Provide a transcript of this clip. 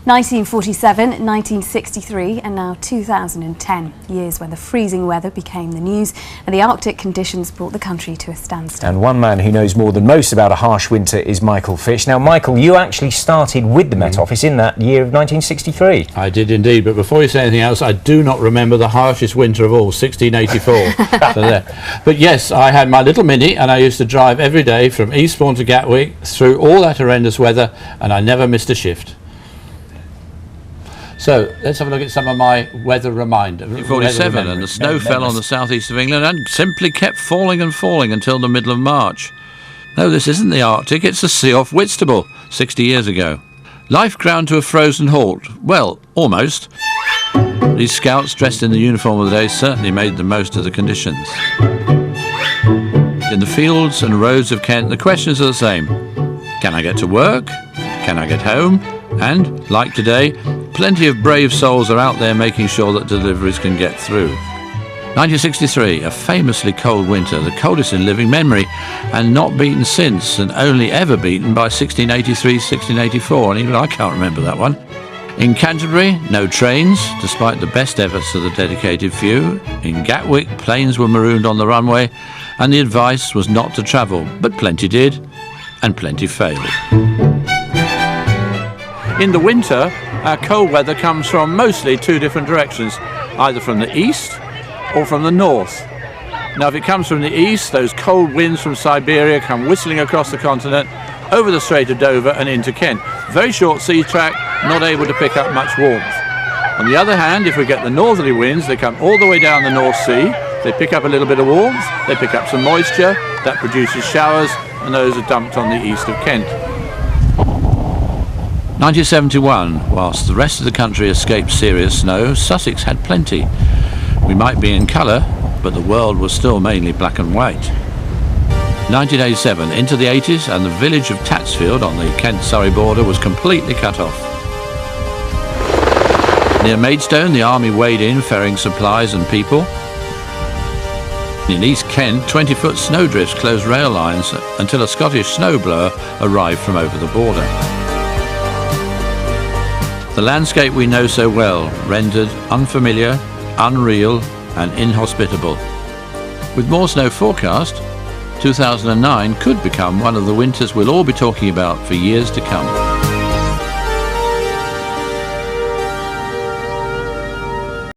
1947, 1963 and now 2010, years when the freezing weather became the news and the Arctic conditions brought the country to a standstill. And one man who knows more than most about a harsh winter is Michael Fish. Now Michael, you actually started with the Met Office in that year of 1963. I did indeed, but before you say anything else, I do not remember the harshest winter of all, 1684. So there. But yes, I had my little Mini and I used to drive every day from Eastbourne to Gatwick through all that horrendous weather, and I never missed a shift. So let's have a look at some of my weather reminder. 1947, and the snow fell on the southeast of England and simply kept falling and falling until the middle of March. No, this isn't the Arctic, it's the sea off Whitstable, 60 years ago. Life ground to a frozen halt. Well, almost. These scouts dressed in the uniform of the day certainly made the most of the conditions. In the fields and roads of Kent, the questions are the same. Can I get to work? Can I get home? And, like today, plenty of brave souls are out there making sure that deliveries can get through. 1963, a famously cold winter, the coldest in living memory, and not beaten since, and only ever beaten by 1683, 1684, and even I can't remember that one. In Canterbury, no trains, despite the best efforts of the dedicated few. In Gatwick, planes were marooned on the runway, and the advice was not to travel, but plenty did, and plenty failed. In the winter, our cold weather comes from mostly two different directions, either from the east or from the north. Now, if it comes from the east, those cold winds from Siberia come whistling across the continent, over the Strait of Dover and into Kent. Very short sea track, not able to pick up much warmth. On the other hand, if we get the northerly winds, they come all the way down the North Sea, they pick up a little bit of warmth, they pick up some moisture, that produces showers, and those are dumped on the east of Kent. 1971, whilst the rest of the country escaped serious snow, Sussex had plenty. We might be in colour, but the world was still mainly black and white. 1987, into the 80s, and the village of Tatsfield on the Kent-Surrey border was completely cut off. Near Maidstone, the army weighed in, ferrying supplies and people. In East Kent, 20-foot snowdrifts closed rail lines until a Scottish snowblower arrived from over the border. The landscape we know so well, rendered unfamiliar, unreal and inhospitable. With more snow forecast, 2009 could become one of the winters we'll all be talking about for years to come.